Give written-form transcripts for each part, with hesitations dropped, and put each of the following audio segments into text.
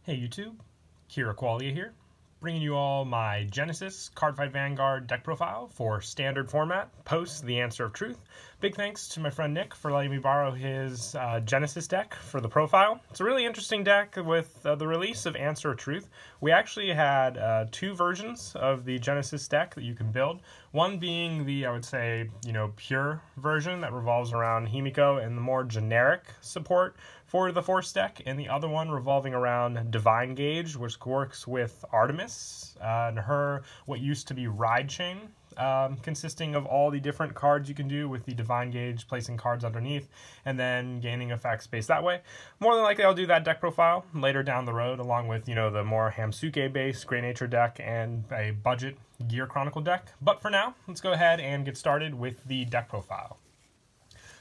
Hey YouTube, Kira Qualia here, bringing you all my Genesis Cardfight Vanguard deck profile for standard format, post the Answer of Truth. Big thanks to my friend Nick for letting me borrow his Genesis deck for the profile. It's a really interesting deck with the release of Answer of Truth. We actually had two versions of the Genesis deck that you can build. One being the, I would say, pure version that revolves around Himiko and the more generic support for the Force deck, and the other one revolving around Divine Gauge, which works with Artemis and her what used to be Ride Chain, consisting of all the different cards you can do with the Divine Gauge, placing cards underneath, and then gaining effect space that way. More than likely, I'll do that deck profile later down the road, along with, the more Hamsuke-based Great Nature deck and a budget Gear Chronicle deck. But for now, let's go ahead and get started with the deck profile.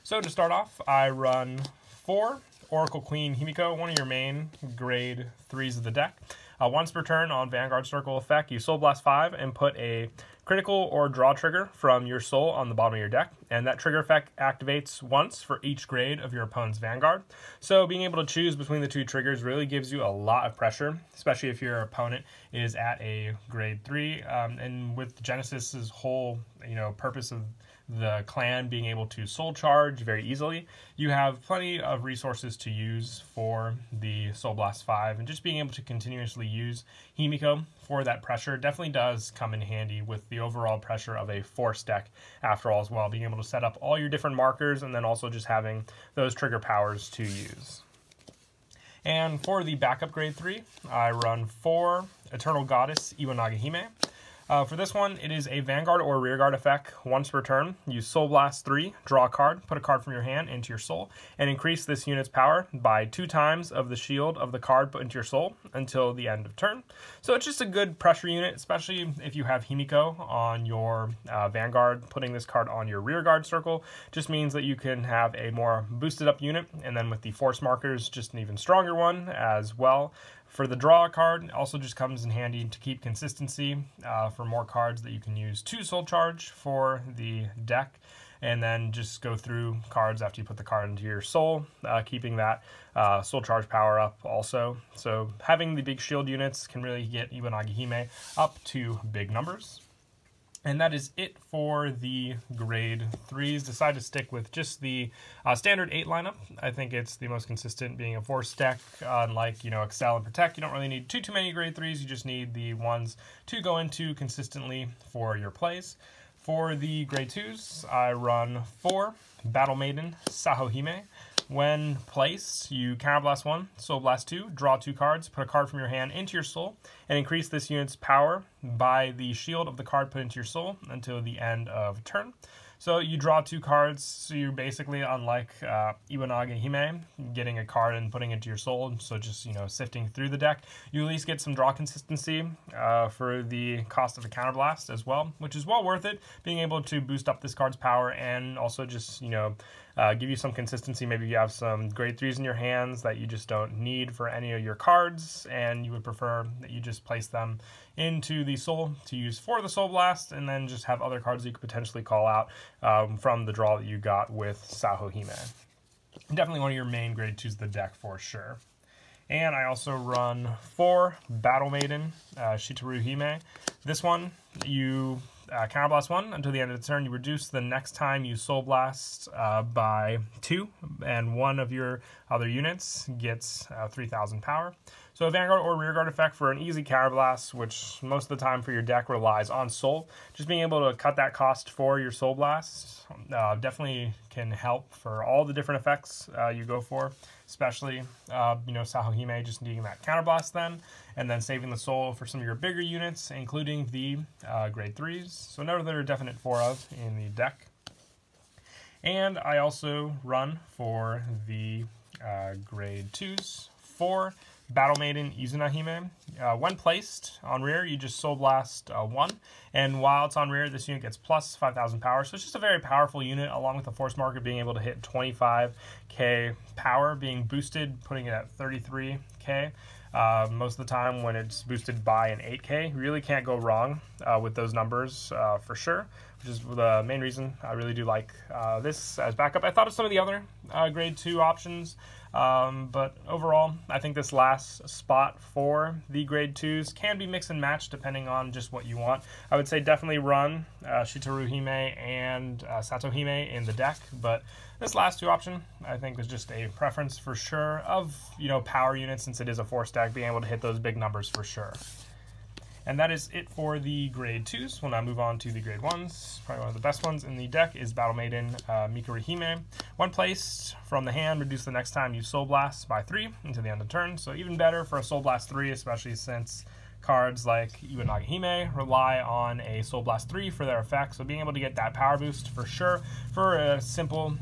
So to start off, I run 4 Oracle Queen Himiko, one of your main grade 3s of the deck. Once per turn on Vanguard Circle effect, you Soul Blast 5 and put a critical or draw trigger from your soul on the bottom of your deck, and that trigger effect activates once for each grade of your opponent's Vanguard. So being able to choose between the two triggers really gives you a lot of pressure, especially if your opponent is at a grade 3. And with Genesis's whole purpose of the clan being able to soul charge very easily, you have plenty of resources to use for the Soul Blast 5, and just being able to continuously use Himiko for that pressure definitely does come in handy with the overall pressure of a Force deck after all as well, being able to set up all your different markers and then also just having those trigger powers to use. And for the backup grade 3, I run 4 Eternal Goddess Iwanage Hime. For this one, it is a Vanguard or Rearguard effect. Once per turn, use Soul Blast 3, draw a card, put a card from your hand into your soul, and increase this unit's power by 2 times of the shield of the card put into your soul until the end of turn. So it's just a good pressure unit, especially if you have Himiko on your Vanguard. Putting this card on your Rearguard circle just means that you can have a more boosted up unit, and then with the Force markers, just an even stronger one as well. For the draw card, it also just comes in handy to keep consistency for more cards that you can use to soul charge for the deck, and then just go through cards after you put the card into your soul, keeping that soul charge power up also. So having the big shield units can really get Iwanage Hime up to big numbers. And that is it for the grade 3s. Decided to stick with just the standard 8 lineup. I think it's the most consistent, being a Force deck. Unlike, Excel and Protect, you don't really need too many grade 3s. You just need the ones to go into consistently for your plays. For the grade 2s, I run 4 Battle Maiden Saho Hime. When placed, you Counterblast 1, Soul Blast 2, draw 2 cards, put a card from your hand into your soul, and increase this unit's power by the shield of the card put into your soul until the end of turn. So you draw 2 cards, so you're basically, unlike Iwanage Hime, getting a card and putting it into your soul, so just, sifting through the deck. You at least get some draw consistency for the cost of a Counterblast as well, which is well worth it, being able to boost up this card's power and also just, give you some consistency. Maybe you have some grade 3s in your hands that you just don't need for any of your cards, and you would prefer that you just place them into the soul to use for the Soul Blast, and then just have other cards you could potentially call out from the draw that you got with Saho Hime. Definitely one of your main grade 2s of the deck for sure. And I also run 4 Battle Maiden Shitaru Hime. This one, you Counterblast 1 until the end of the turn. You reduce the next time you Soul Blast by 2, and one of your other units gets 3,000 power. So a Vanguard or Rearguard effect for an easy Counterblast, which most of the time for your deck relies on Soul. Just being able to cut that cost for your Soul Blast definitely can help for all the different effects you go for, especially, Saho Hime just needing that Counterblast then, and then saving the Soul for some of your bigger units, including the grade 3s. So another definite 4 of in the deck. And I also run for the grade 2s 4 Battle Maiden Izuna Hime. When placed on rear, you just Soul Blast 1, and while it's on rear, this unit gets plus 5,000 power. So it's just a very powerful unit, along with the Force marker being able to hit 25k power, being boosted, putting it at 33k. Most of the time when it's boosted by an 8k, you really can't go wrong with those numbers for sure, which is the main reason I really do like this as backup. I thought of some of the other grade 2 options But overall, I think this last spot for the grade 2s can be mix and match depending on just what you want. I would say definitely run Shitaru Hime and Sato Hime in the deck, but this last 2 option I think was just a preference for sure of, power units, since it is a 4-stack, being able to hit those big numbers for sure. And that is it for the grade 2s. We'll now move on to the grade 1s. Probably one of the best ones in the deck is Battle Maiden Mikuri Hime. When placed from the hand, reduce the next time you Soul Blast by 3 until the end of turn. So even better for a Soul Blast 3, especially since cards like Iwanaga Hime rely on a Soul Blast 3 for their effect. So being able to get that power boost for sure for a simple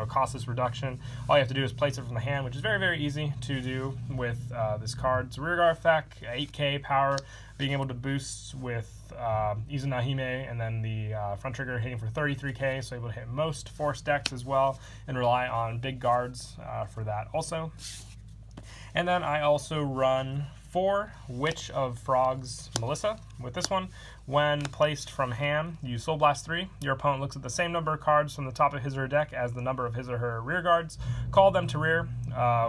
costless reduction. All you have to do is place it from the hand, which is very, very easy to do with this card's rear guard effect, 8k power, being able to boost with Izuna Hime, and then the front trigger hitting for 33k, so able to hit most force decks as well, and rely on big guards for that also. And then I also run 4 Witch of Frogs Marissa with this one. When placed from hand, you Soul Blast 3. Your opponent looks at the same number of cards from the top of his or her deck as the number of his or her rear guards. Call them to rear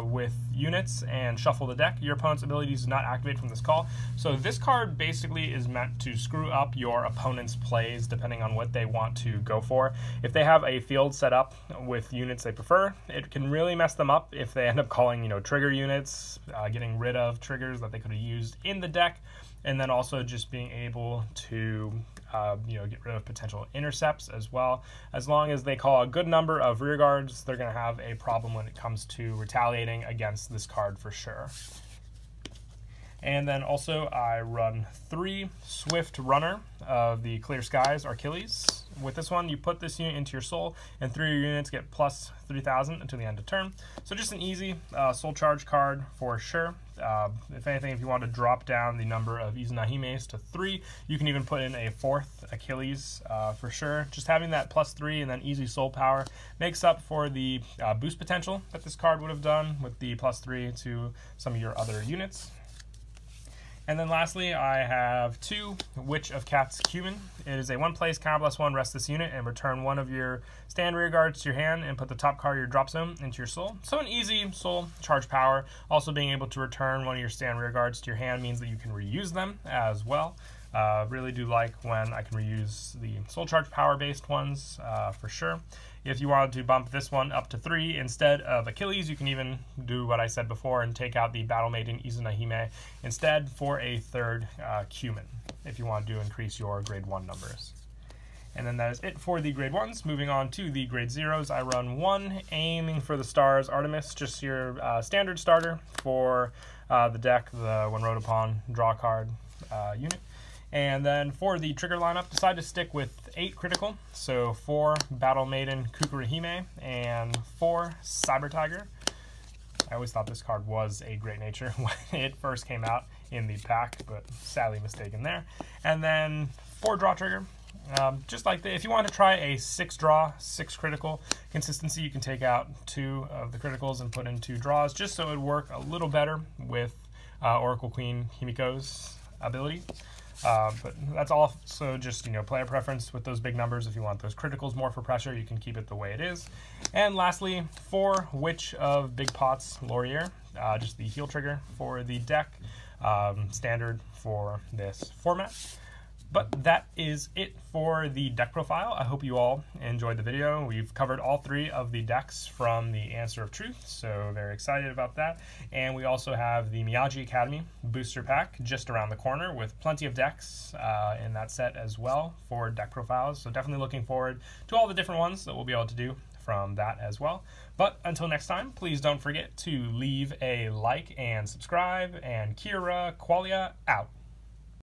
with units and shuffle the deck. Your opponent's abilities do not activate from this call. So this card basically is meant to screw up your opponent's plays depending on what they want to go for. If they have a field set up with units they prefer, it can really mess them up if they end up calling, trigger units, getting rid of triggers that they could have used in the deck. And then also just being able to, get rid of potential intercepts as well. As long as they call a good number of rear guards, they're going to have a problem when it comes to retaliating against this card for sure. And then also I run 3 Swift Runner of the Clear Skies Achilles. With this one, you put this unit into your soul, and 3 of your units get plus 3,000 until the end of turn. So just an easy soul charge card for sure. If anything, if you want to drop down the number of Izuna Himes to 3, you can even put in a 4th Achilles for sure. Just having that plus 3 and then easy soul power makes up for the boost potential that this card would have done with the plus 3 to some of your other units. And then lastly, I have 2 Witch of Cats Cumin. It is a 1-place counter+1, rest this unit, and return 1 of your stand rear guards to your hand and put the top card of your drop zone into your soul. So an easy soul charge power. Also being able to return 1 of your stand rear guards to your hand means that you can reuse them as well. Really do like when I can reuse the soul charge power based ones for sure. If you wanted to bump this one up to 3 instead of Achilles, you can even do what I said before and take out the Battle Maiden Izuna Hime instead for a 3rd Cumin, if you want to increase your grade 1 numbers. And then that is it for the grade 1s. Moving on to the grade 0s, I run 1 Aiming for the Stars Artemis, just your standard starter for the deck, the when wrote upon draw card unit. And then for the trigger lineup, decide to stick with 8 critical. So 4 Battle Maiden Kukuri Hime and 4 Cyber Tiger. I always thought this card was a Great Nature when it first came out in the pack, but sadly mistaken there. And then 4 draw trigger. Just like if you want to try a 6 draw, 6 critical consistency, you can take out 2 of the criticals and put in 2 draws, just so it would work a little better with Oracle Queen Himiko's ability. But that's also just, player preference with those big numbers. If you want those criticals more for pressure, you can keep it the way it is. And lastly, 4 Witch of Big Pots Laurier, just the heal trigger for the deck, standard for this format. But that is it for the deck profile. I hope you all enjoyed the video. We've covered all 3 of the decks from the Answer of Truth, so very excited about that. And we also have the Miyagi Academy booster pack just around the corner with plenty of decks in that set as well for deck profiles. So definitely looking forward to all the different ones that we'll be able to do from that as well. But until next time, please don't forget to leave a like and subscribe, and Kira Qualia out.